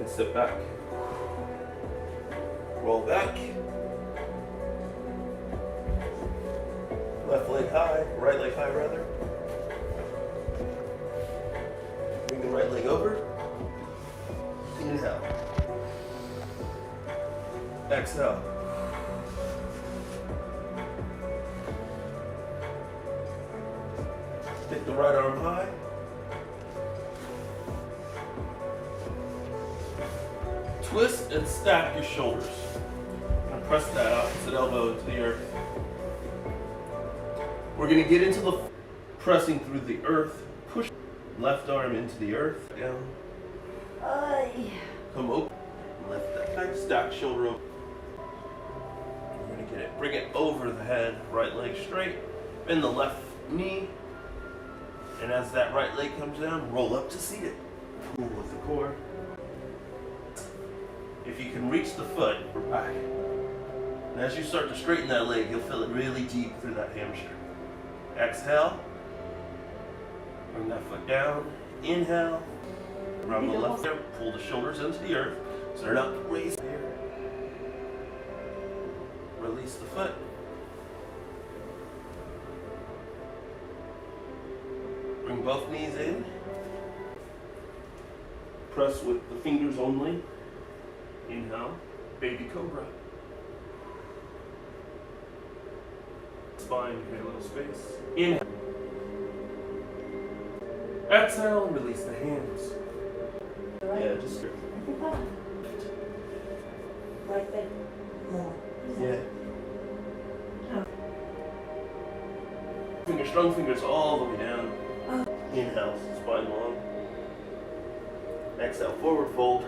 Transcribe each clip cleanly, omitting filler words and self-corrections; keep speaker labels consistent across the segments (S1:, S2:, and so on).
S1: and sit back. Roll back. Left leg high, right leg high rather. Bring the right leg over. Inhale. Exhale. Take the right arm high. Twist and stack your shoulders. And press that opposite elbow to the earth. We're going to get into the pressing through the earth. Push left arm into the earth. Down. Come open. Lift that back. Stack shoulder over. We're going to get it. Bring it over the head. Right leg straight. Bend the left knee. And as that right leg comes down, roll up to seated. Pull with the core. If you can reach the foot, we're back. And as you start to straighten that leg, you'll feel it really deep through that hamstring. Exhale. Bring that foot down. Inhale. Around the left there. Pull the shoulders into the earth so they're not raised here. Release the foot. Bring both knees in. Press with the fingers only. Inhale, baby cobra. Spine, create a little space. Inhale. Exhale, and release the hands.
S2: Right.
S1: Yeah, just
S2: Right there. More.
S1: yeah. Fingers, strong fingers all the way down. Inhale, spine long. Exhale, forward fold.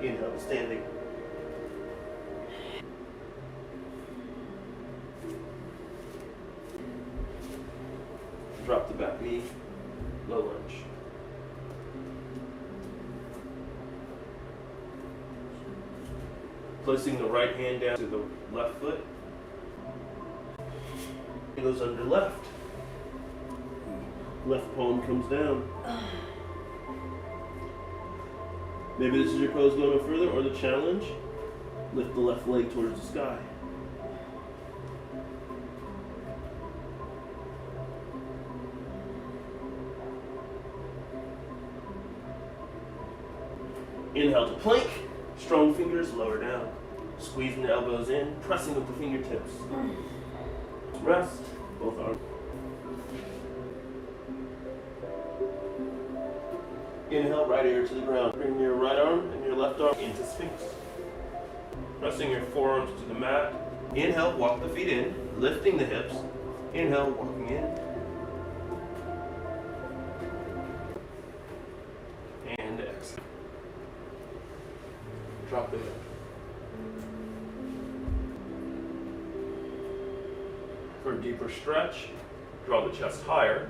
S1: Inhale, standing. Drop the back knee, low lunge. Placing the right hand down to the left foot. It goes under left. Left palm comes down. Maybe this is your pose going no further, or the challenge. Lift the left leg towards the sky. Inhale to plank. Strong fingers, lower down. Squeezing the elbows in, pressing with the fingertips. Rest, both arms. Inhale, right ear to the ground. Bring your right arm and your left arm into Sphinx. Pressing your forearms to the mat. Inhale, walk the feet in, lifting the hips. Inhale, walking in. And exhale. Drop the hip. For a deeper stretch, draw the chest higher.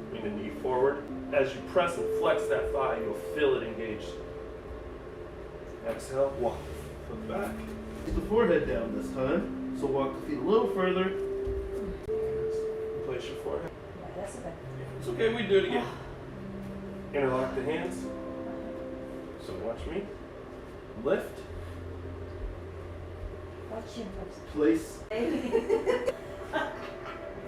S1: Bring the knee forward. As you press and flex that thigh, you'll feel it engaged. Exhale, walk the foot back. Keep the forehead down this time. So walk the feet a little further. Place your forehead.
S2: Yeah, that's okay.
S1: It's okay, we do it again. Interlock the hands. So watch me. Lift.
S2: Watch you.
S1: Place.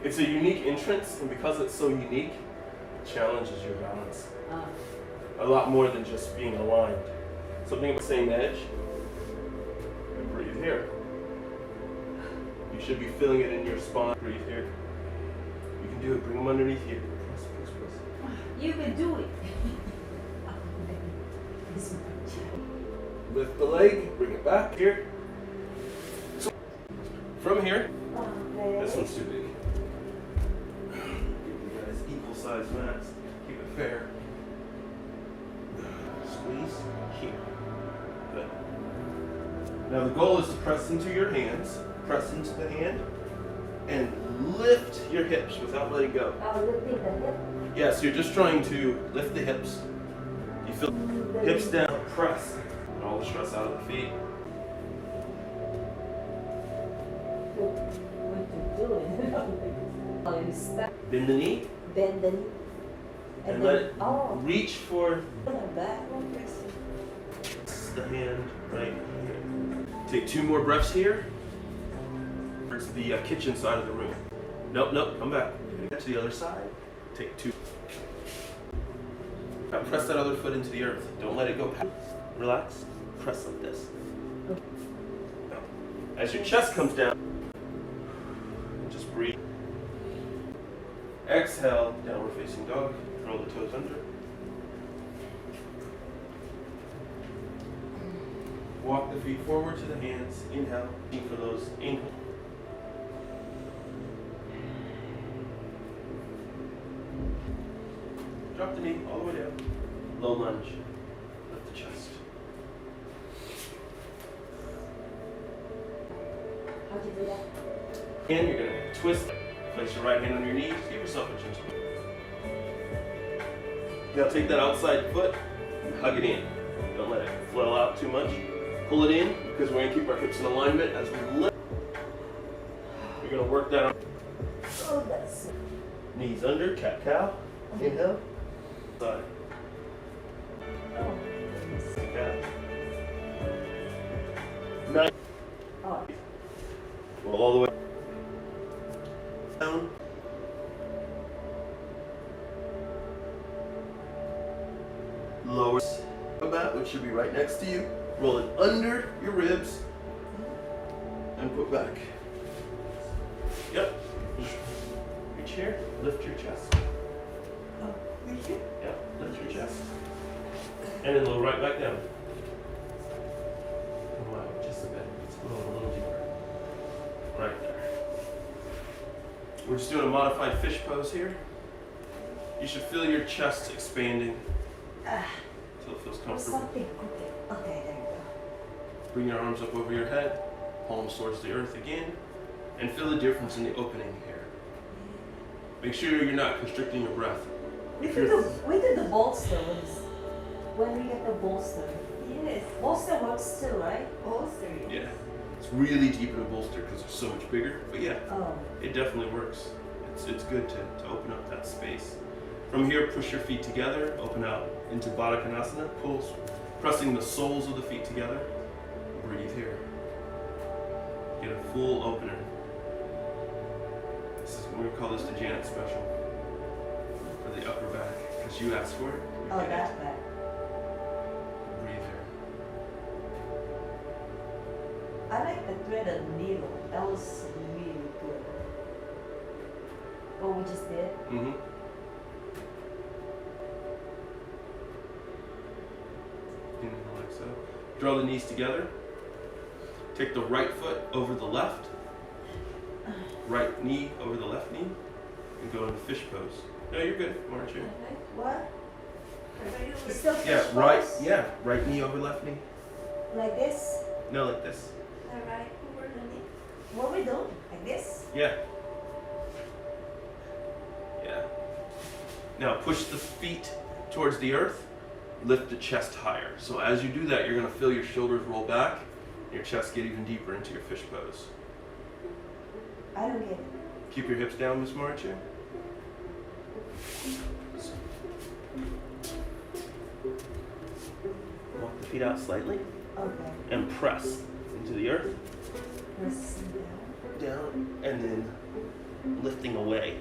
S1: It's a unique entrance, and because it's so unique, it challenges your balance. A lot more than just being aligned. Something about the same edge. And breathe here. You should be feeling it in your spine. Breathe here. You can do it. Bring them underneath here. Press, press, press.
S2: You can do it.
S1: Lift the leg. Bring it back here. So, from here, this one's too big. Give you guys equal size mats. Keep it fair. Squeeze here. Good. Now the goal is to press into your hands, press into the hand, and lift your hips without letting go.
S2: Lifting the hip.
S1: Yes, you're just trying to lift the hips. You feel hips down, press. And all the stress out of the feet.
S2: What you doing?
S1: Bend the knee.
S2: Bend the knee.
S1: And let it
S2: oh,
S1: reach for
S2: back.
S1: the hand right here. Take 2 more breaths here. Towards the kitchen side of the room. Nope, come back. Get to the other side. Take 2. Now press that other foot into the earth. Don't let it go past. Relax. Press like this. Now, as your chest comes down, just breathe. Exhale, downward facing dog. Roll the toes under. Walk the feet forward to the hands. Inhale. Aim for those ankles. Drop the knee all the way down. Low lunge. Lift the chest.
S2: How'd you do that?
S1: And you're going to twist. Place your right hand on your knees. Give yourself a gentle. Now take that outside foot and hug it in. Don't let it flail out too much. Pull it in because we're going to keep our hips in alignment as we lift. You're going to work that on.
S2: Oh, that's.
S1: Knees under, cat-cow. Inhale. Side.
S2: Oh.
S1: Cat. Nice.
S2: Oh.
S1: Roll all the way down. Lower mat, which should be right next to you. Roll it under your ribs and put back. Yep. Reach here. Lift your chest.
S2: Oh, reach here?
S1: Yep. Lift your chest. And then lower right back down. Come on, just a bit. Let's go a little deeper. Right there. We're just doing a modified fish pose here. You should feel your chest expanding until it feels
S2: Or
S1: comfortable.
S2: something. Okay, there you go.
S1: Bring your arms up over your head, palms towards the earth again, and feel the difference in the opening here. Make sure you're not constricting your breath.
S2: We did the bolster when we get the bolster. Yes. Bolster works too, right? Bolster.
S1: Yeah. It's really deep in a bolster because it's so much bigger. But yeah,
S2: Oh.
S1: it definitely works. It's good to open up that space. From here, push your feet together, open out into Baddha Konasana, pressing the soles of the feet together. Breathe here. Get a full opener. We're going to call this the Janet special for the upper back because you asked for it.
S2: Oh, that's bad.
S1: Breathe here.
S2: I like the threaded needle. That was really good. What we just did.
S1: Mm-hmm. Inhale like so. Draw the knees together. Take the right foot over the left. Right knee over the left knee. And go into fish pose. No, you're good, aren't you?
S2: What? It's still fish
S1: Yeah,
S2: pose?
S1: right. Yeah, right knee over left knee.
S2: Like this?
S1: No, like this.
S2: Alright, over the knee. What we do? Like this?
S1: Yeah. Yeah. Now push the feet towards the earth. Lift the chest higher. So as you do that, you're going to feel your shoulders roll back. Your chest get even deeper into your fish pose.
S2: I don't get it.
S1: Keep your hips down, Miss Marcia. Walk the feet out slightly
S2: Okay.
S1: and press into the earth.
S2: Press down.
S1: Down and then lifting away.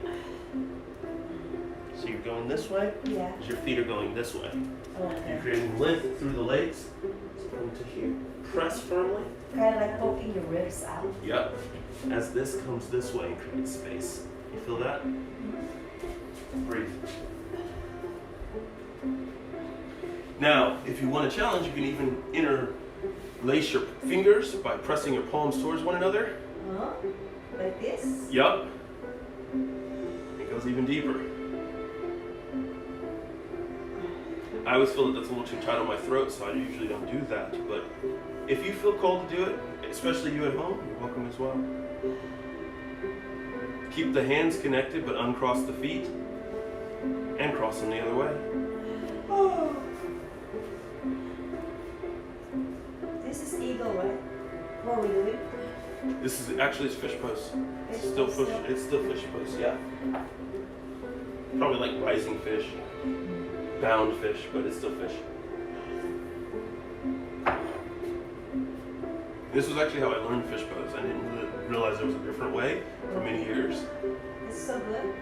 S1: So you're going this way
S2: Yeah.
S1: as your feet are going this way. You're
S2: Okay.
S1: creating length through the legs. So come to here. Press firmly.
S2: Kind of like poking your ribs out.
S1: Yep. As this comes this way and creates space. You feel that? Breathe. Now, if you want a challenge, you can even interlace your fingers by pressing your palms towards one another.
S2: Huh? Like this?
S1: Yup. It goes even deeper. I always feel that that's a little too tight on my throat, so I usually don't do that. But if you feel called to do it, especially you at home, you're welcome as well. Keep the hands connected, but uncross the feet and cross them the other way.
S2: Oh. This is eagle, right? What are we doing?
S1: This is actually it's fish pose.
S2: Fish
S1: It's still
S2: pose
S1: push.
S2: still?
S1: It's still fish pose. Yeah. Probably like rising fish, bound fish, but it's still fish. This was actually how I learned fish pose. I didn't realize there was a different way for many years.
S2: It's so good.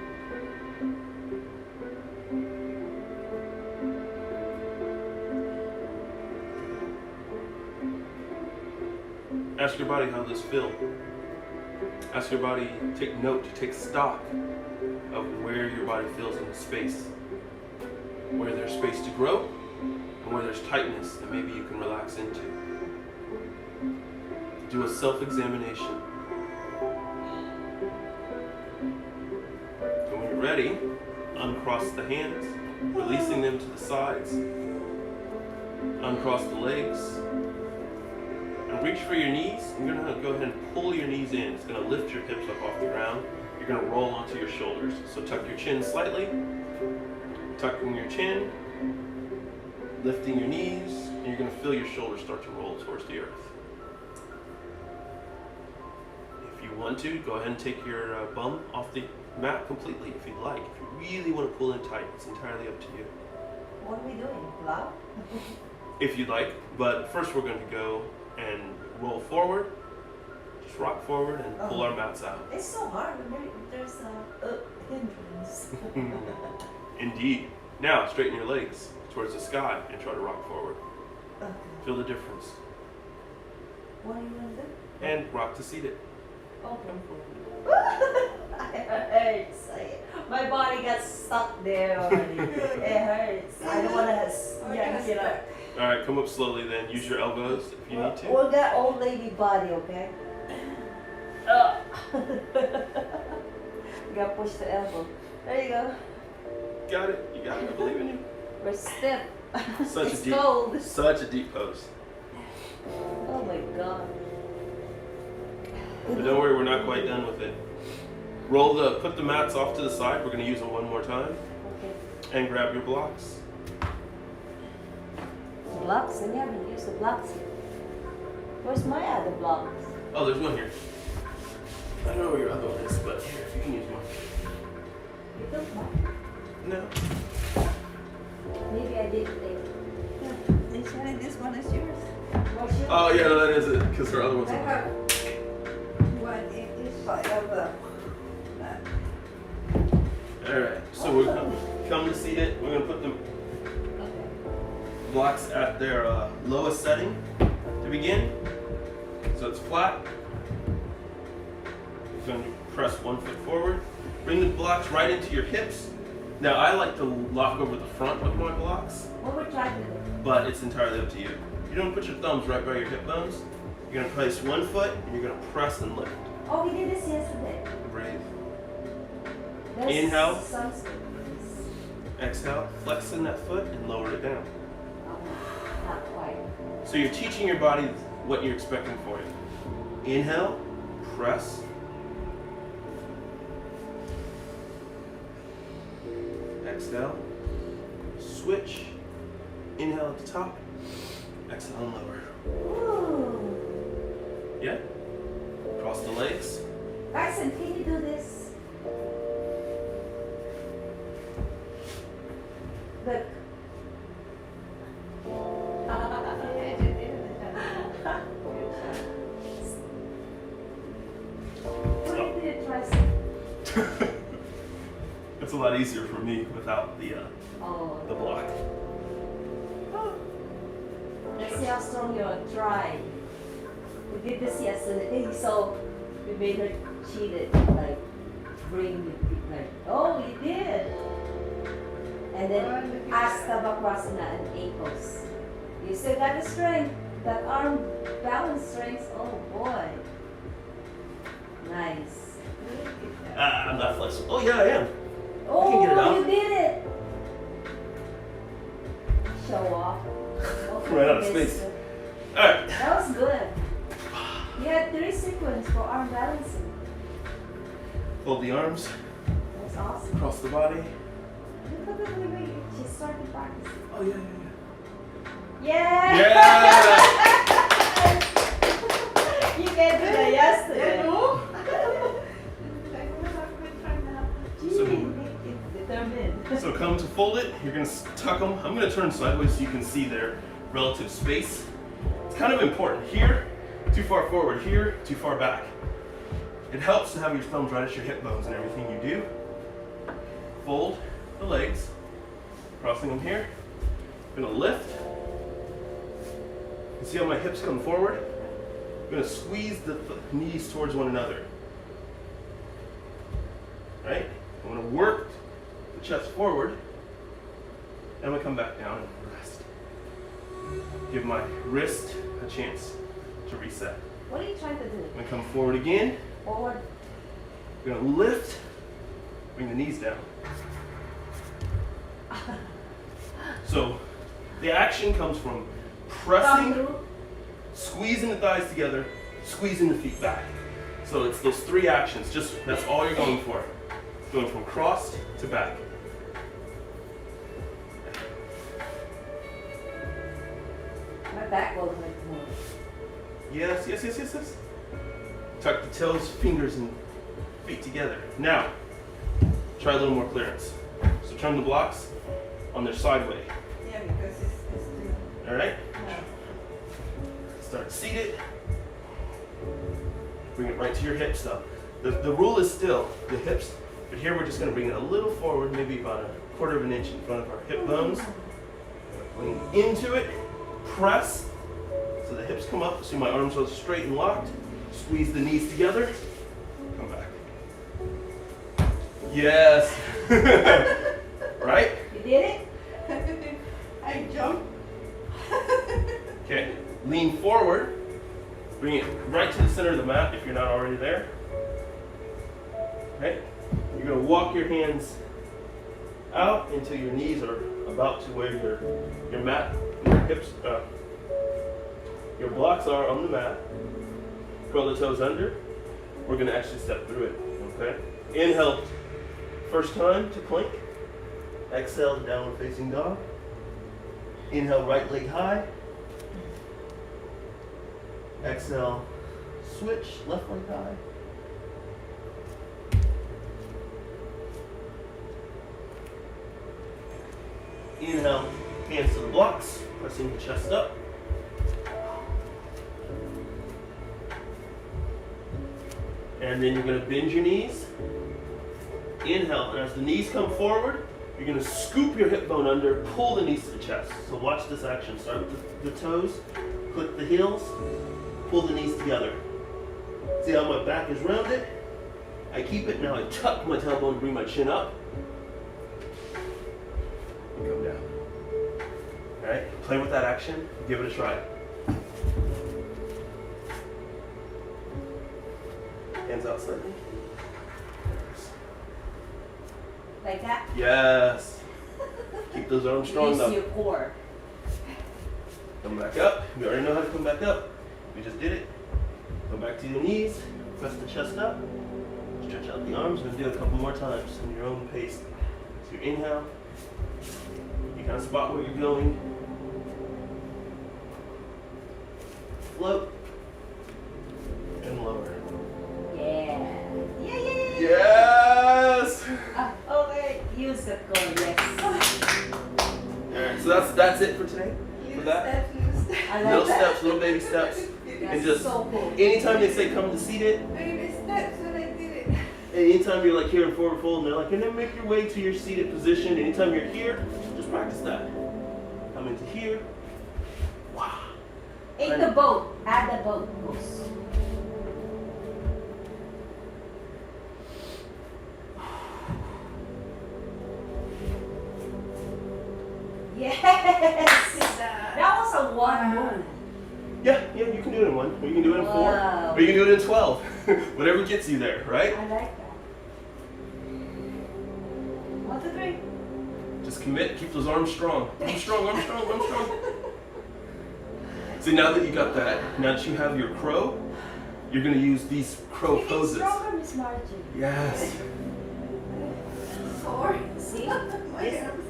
S1: Ask your body how this feels. Ask your body, take note, take stock of where your body feels in the space. Where there's space to grow and where there's tightness that maybe you can relax into. Do a self-examination. And when you're ready, uncross the hands, releasing them to the sides. Uncross the legs. And reach for your knees. You're going to go ahead and pull your knees in. It's going to lift your hips up off the ground. You're going to roll onto your shoulders. So tuck your chin slightly. Tucking your chin. Lifting your knees. And you're going to feel your shoulders start to roll towards the earth. If you want to, go ahead and take your bum off the mat completely if you'd like. If you really want to pull in tight, it's entirely up to you.
S2: What are we doing? Loud?
S1: If you'd like. But first we're going to go and roll forward, just rock forward and pull our mats out.
S2: It's so hard when there's a hindrance.
S1: Indeed. Now straighten your legs towards the sky and try to rock forward.
S2: Okay.
S1: Feel the difference.
S2: What are you going to do?
S1: And rock to seated.
S2: Okay. It hurts. My body got stuck there already. It hurts. I don't want to yank it up.
S1: Alright, come up slowly then. Use your elbows if you need to.
S2: Or that old lady body, okay? You gotta push the elbow. There you go.
S1: Got it. You got it. I believe in you.
S2: We're stiff.
S1: Such
S2: It's
S1: a deep,
S2: cold.
S1: such a deep pose.
S2: Oh my god.
S1: But don't worry, we're not quite done with it. Put the mats off to the side. We're going to use them one more time.
S2: Okay.
S1: And grab your blocks.
S2: Blocks? I haven't used the blocks. Where's my other blocks?
S1: Oh, there's one here. I don't know where your other one is, but here, you can use one.
S2: You took mine?
S1: No.
S2: Maybe I didn't take it.
S3: This one is yours.
S2: What's yours?
S1: Oh, yeah, no, that is it, because her other one's on.
S3: What it is forever.
S1: Alright, so we're going to come to seated. We're going to put the blocks at their lowest setting to begin. So it's flat. You're going to press 1 foot forward. Bring the blocks right into your hips. Now I like to lock over the front of my blocks,
S2: What we're trying to do?
S1: but it's entirely up to you. You're going to put your thumbs right by your hip bones. You're going to place 1 foot and you're going to press and lift.
S2: Oh, we did this yesterday.
S1: Breathe.
S2: There's
S1: Inhale.
S2: some
S1: Exhale. Flex in that foot and lower it down.
S2: not quite.
S1: So you're teaching your body what you're expecting for it. Inhale, press. Exhale, switch. Inhale at the top, exhale and lower.
S2: Ooh.
S1: Yeah? Cross the legs.
S2: Kaisen, can you do this? Look. What did you try some?
S1: It's a lot easier for me without the block.
S2: Let's see how strong you're try. We did this yesterday, so we made her cheat it, like bring the like, oh, we did. And then Astabhakrasana and ankles. You still got the strength, that arm balance strength. Oh boy, nice.
S1: I'm not flexible. Oh yeah, I am.
S2: Oh,
S1: get it out.
S2: you did it. Show off. Okay,
S1: Right out of
S2: mister.
S1: space. Alright.
S2: That was good. You had 3 sequences for arm balancing.
S1: Fold the arms,
S2: That's awesome.
S1: across the body.
S2: Wait. She started practicing.
S1: Oh yeah,
S2: Yeah!
S1: yeah.
S2: You can do that yesterday.
S1: So-
S2: Gee, determined.
S1: to fold it, you're going to tuck them. I'm going to turn sideways so you can see their relative space. It's kind of important. Here, too far forward. Here, too far back. It helps to have your thumbs right at your hip bones and everything you do. Fold the legs, crossing them here. I'm going to lift. You see how my hips come forward? I'm going to squeeze the knees towards one another. Right? I'm going to work the chest forward. And I'm going to come back down and rest. Give my wrist a chance to reset.
S2: What are you trying to do?
S1: I'm going to come forward again.
S2: Forward.
S1: I'm going to lift, bring the knees down. So the action comes from pressing, squeezing the thighs together, squeezing the feet back. So it's those three actions, just that's all you're going for. Going from crossed to back.
S2: My back goes like more.
S1: Yes, yes, yes, yes, yes. Tuck the toes, fingers, and feet together. Now, try a little more clearance. So turn the blocks on their side way.
S3: Yeah, because it's still.
S1: All right?
S3: No.
S1: Start seated. Bring it right to your hips though. The rule is still the hips, but here we're just going to bring it a little forward, maybe about a quarter of an inch in front of our hip bones. Lean into it, press, so the hips come up, so my arms are straight and locked. Squeeze the knees together, come back. Yes. Right?
S2: You did it?
S3: I jumped.
S1: Okay, lean forward, bring it right to the center of the mat if you're not already there. Okay, you're going to walk your hands out until your knees are about to where your mat, your hips, your blocks are on the mat. Curl the toes under. We're going to actually step through it. Okay, inhale, first time to plank. Exhale to downward facing dog. Inhale, right leg high. Exhale, switch, left leg high. Inhale, hands to the blocks, pressing the chest up. And then you're going to bend your knees. Inhale, and as the knees come forward, you're going to scoop your hip bone under, pull the knees to the chest. So watch this action. Start with the toes, click the heels, pull the knees together. See how my back is rounded? I keep it, now I tuck my tailbone, bring my chin up, and come down. All right, play with that action, give it a try. Hands out slightly.
S2: Like that?
S1: Yes. Keep those arms strong
S2: Use
S1: though.
S2: your core.
S1: Come back up. You already know how to come back up. We just did it. Come back to your knees. Press the chest up. Stretch out the arms. We're going to do it a couple more times in your own pace. So you inhale. You kind of spot where you're going. Float. And lower.
S2: Yeah. Yeah, yeah, yeah.
S1: Yes!
S2: Okay. Use the core, yes.
S1: Alright, so that's it for today. For that.
S2: I
S1: Little
S2: like that.
S1: steps, little baby steps. And
S2: That's
S1: just
S2: so cool.
S1: anytime they say come to seated,
S3: Baby steps when I did it.
S1: and anytime you're like here in forward fold and they're like, and then make your way to your seated position. Anytime you're here, just practice that. Come into here. Wow.
S2: In the boat. Add the boat pose. Yes! That was a one move.
S1: Yeah, you can do it in one. Or you can do it in four.
S2: Wow.
S1: Or you can do it in 12. Whatever gets you there, right?
S2: I like that. 1, 2, 3.
S1: Just commit, keep those arms strong. Arms strong, arms strong, arms strong. See, now that you got that, now that you have your crow, you're going to use these crow
S2: Make it
S1: poses.
S2: stronger, Miss Margie.
S1: Yes.
S3: Four.
S2: See?
S3: My
S2: Yes.
S3: arms.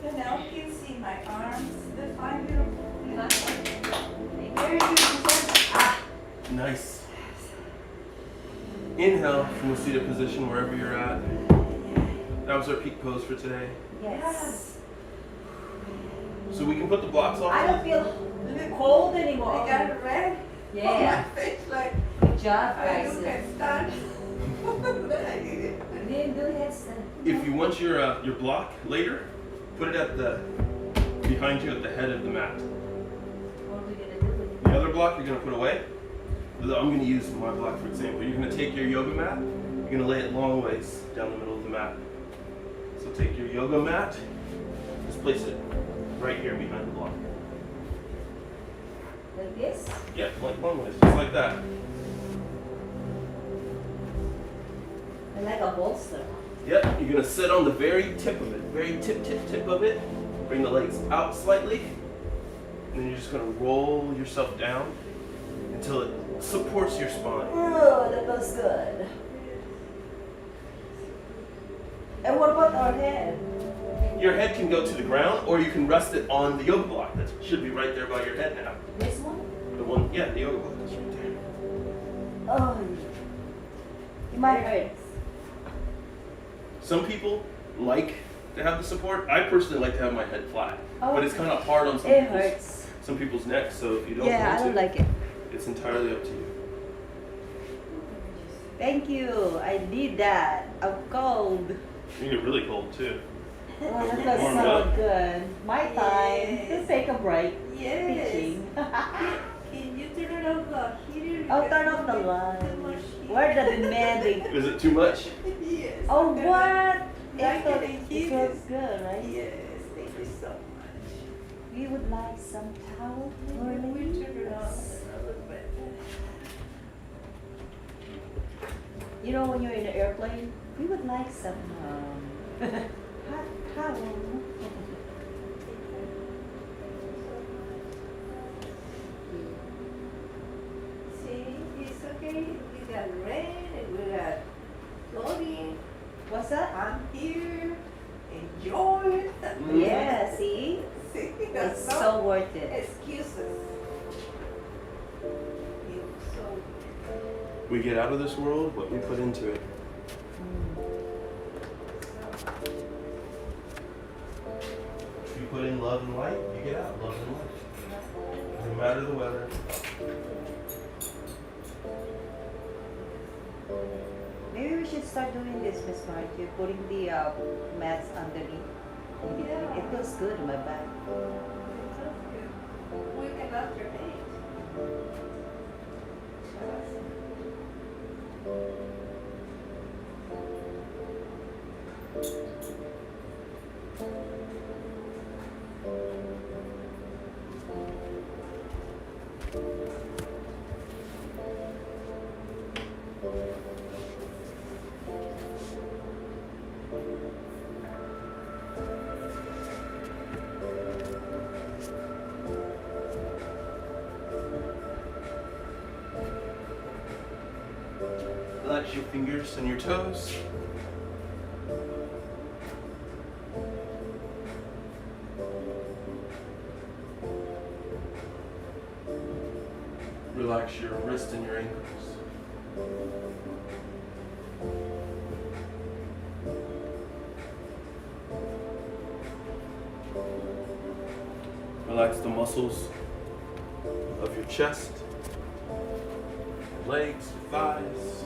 S3: And now you can see my arms, the fine beautiful.
S2: Very good. Ah.
S1: Nice. Inhale from a seated position wherever you're at. That was our peak pose for today.
S2: Yes.
S1: So we can put the blocks off.
S2: I don't feel cold anymore.
S3: I got red
S2: Yeah.
S3: on my face like
S2: Good job,
S3: I
S2: guys.
S3: look at start. But I did it.
S2: We didn't do headstand.
S1: If you want your block later, put it at the behind you at the head of the mat.
S2: What are we gonna do with it?
S1: The other block you're gonna put away. I'm gonna use my block for example. You're gonna take your yoga mat. You're gonna lay it long ways down the middle of the mat. So take your yoga mat. Just place it right here behind the block.
S2: Like this?
S1: Yeah, like long ways, just like that.
S2: I like a bolster.
S1: Yep, you're gonna sit on the very tip of it, very tip of it. Bring the legs out slightly, and then you're just gonna roll yourself down until it supports your spine.
S2: Oh, that feels good. And what about our head?
S1: Your head can go to the ground, or you can rest it on the yoga block. That should be right there by your head now.
S2: This one?
S1: The one, yeah, the yoga block is right there.
S2: Oh, it might hurt.
S1: Some people like to have the support. I personally like to have my head flat,
S2: Oh.
S1: but it's kind of hard on
S2: It hurts.
S1: some people's necks. So if you don't
S2: Yeah, I
S1: want
S2: don't
S1: to,
S2: like it.
S1: it's entirely up to you.
S2: Thank you. I need that. I'm cold.
S1: You get really cold too.
S2: Oh, that feels
S1: Warmed
S2: so
S1: up.
S2: good. My time to take a break.
S3: Yes.
S2: Teaching.
S3: Can you turn off the heater?
S2: I'll
S3: Because
S2: turn off the
S3: too
S2: light.
S3: much heat.
S2: Where the demanding?
S1: Is it too much?
S3: Yes.
S2: Oh,
S3: okay.
S2: what?
S3: Like
S2: It
S3: it
S2: feels, it feels good, right?
S3: Yes, thank you so much.
S2: We would like some towel,
S3: We
S2: Orly.
S3: turn it off a little bit.
S2: You know, when you're in an airplane, we would like some hot towel.
S3: See, it's okay. We got rain and we got floating.
S2: What's that?
S3: I'm here. Enjoy it.
S2: Yeah, see?
S3: See,
S2: It's so worth it.
S3: excuses. It's so
S1: We get out of this world what we put into it. If you put in love and light, you get out love and light. No matter the weather.
S2: Maybe we should start doing this, Miss Margie, putting the mats underneath. In between.
S3: Yeah.
S2: It feels good in my back.
S3: Weekend after 8.
S1: Relax your fingers and your toes. Relax your wrist and your ankles. Relax the muscles of your chest, your legs, your thighs.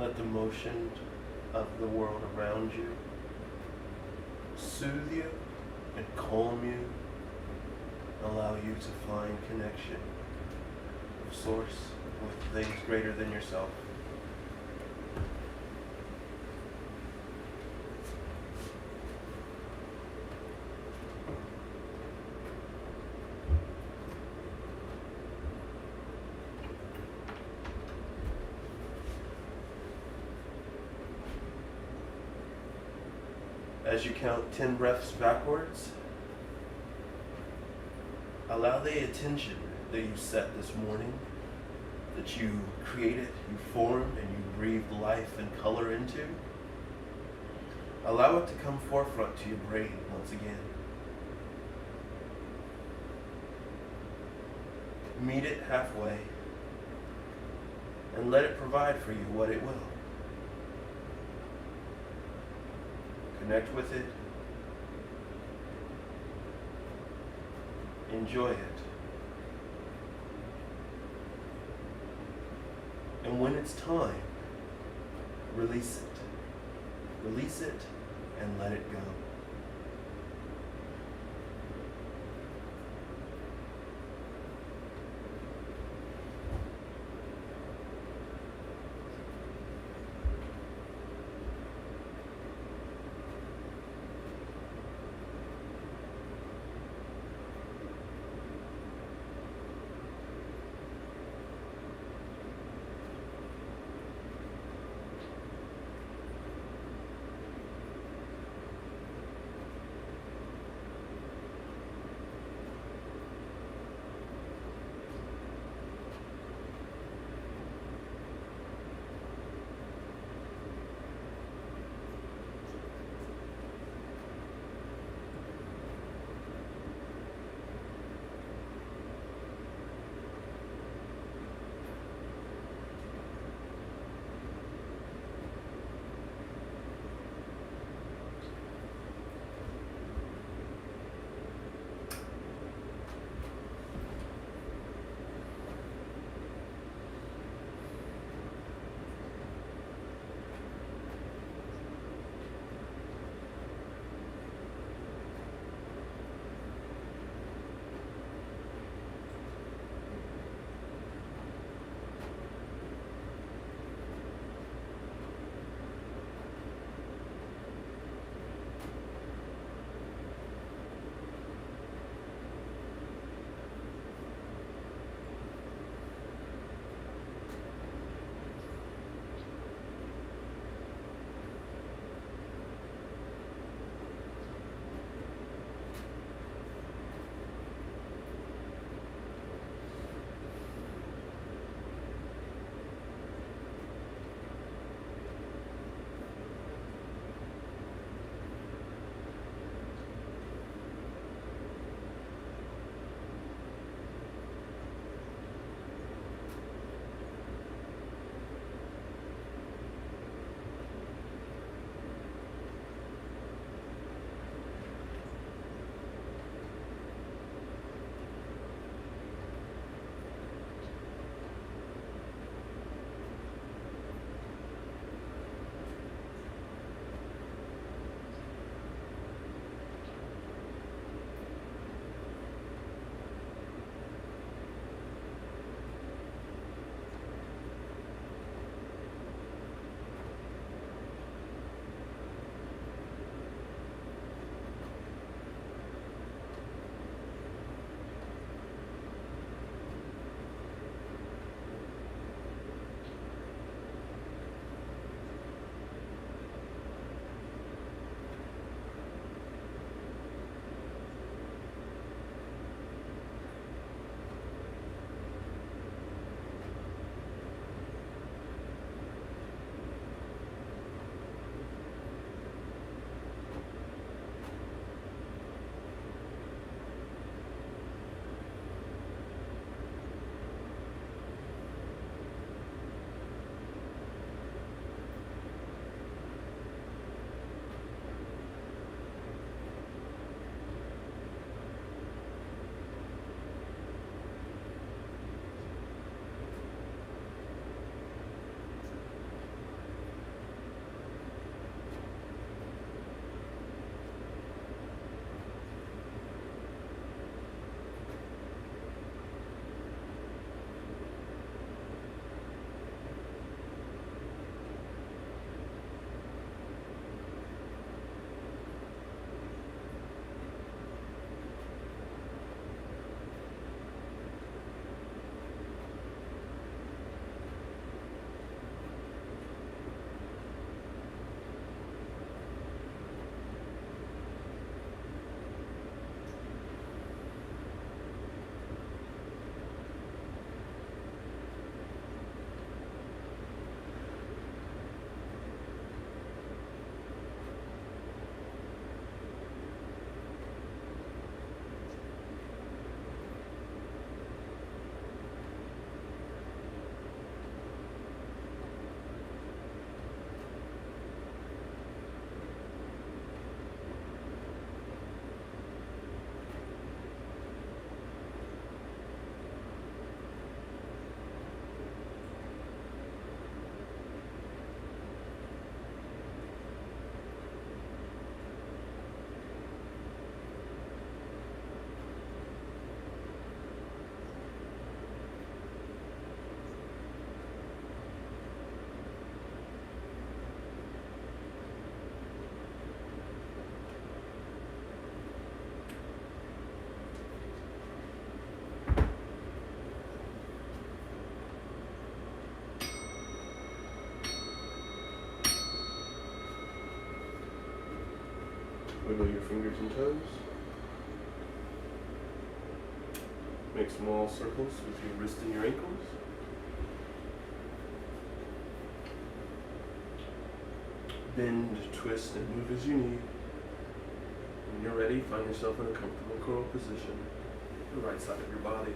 S1: Let the motion of the world around you soothe you and calm you, allow you to find connection of source with things greater than yourself. As you count 10 breaths backwards, allow the attention that you set this morning, that you created, you formed, and you breathed life and color into, allow it to come forefront to your brain once again. Meet it halfway and let it provide for you what it will. Connect with it. Enjoy it. And when it's time, release it. Release it and let it go. Wiggle your fingers and toes. Make small circles with your wrist and your ankles. Bend, twist, and move as you need. When you're ready, find yourself in a comfortable coral position, the right side of your body.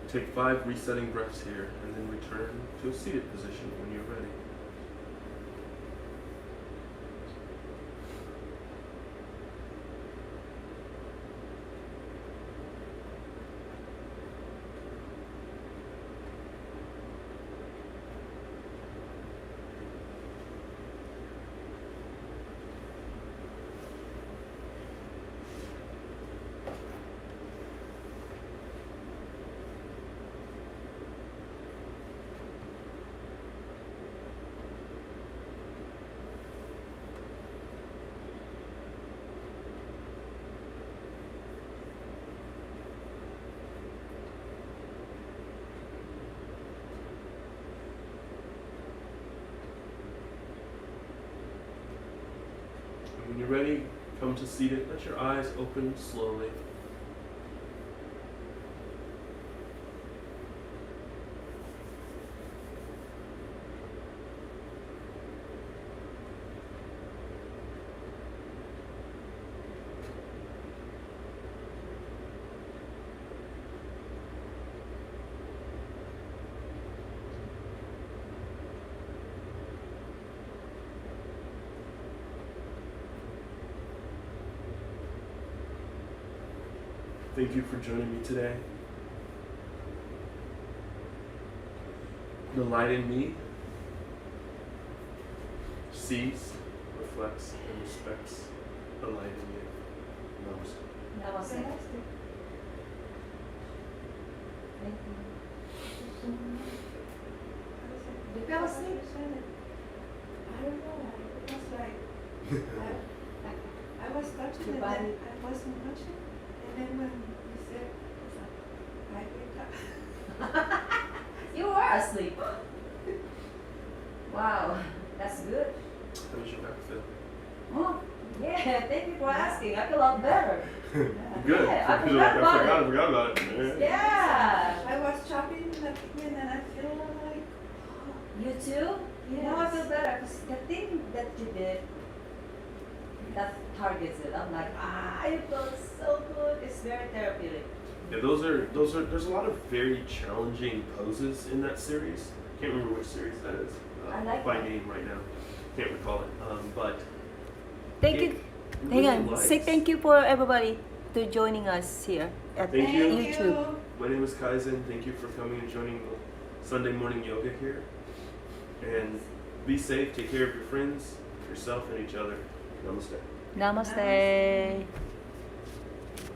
S1: Take 5 resetting breaths here, and then return to a seated position when you're ready. When you're ready, come to seated. Let your eyes open slowly. Thank you for joining me today. The light in me sees, reflects, and respects the light in you. Namaste.
S2: Namaste. Thank you. You fell asleep?
S3: I don't know. It was like I was touching
S2: Your
S3: and
S2: body.
S3: then I wasn't touching. And then when you said, I wake up.
S2: You were asleep. Wow, that's good.
S1: How does your back feel?
S2: Oh, yeah, thank you for asking. I feel a lot better.
S1: Good.
S2: Yeah, I
S1: I forgot about it.
S2: Yeah.
S3: I was chopping the pigment and I feel like,
S2: You too?
S3: yes.
S2: Now I feel better because the thing that you did, that targets it. I'm like, it feels so good. It's very therapeutic.
S1: Yeah, there's a lot of very challenging poses in that series. Can't remember which series that is
S2: I like
S1: by
S2: that.
S1: name right now. Can't recall it. But
S4: Thank
S1: it
S4: you.
S1: really
S4: Hang on. Say
S1: likes-
S4: thank you for everybody to joining us here at
S1: Thank you.
S4: YouTube.
S1: My name is Kaisen. Thank you for coming and joining the Sunday morning yoga here. And be safe. Take care of your friends, yourself, and each other. Namaste.
S4: Namaste.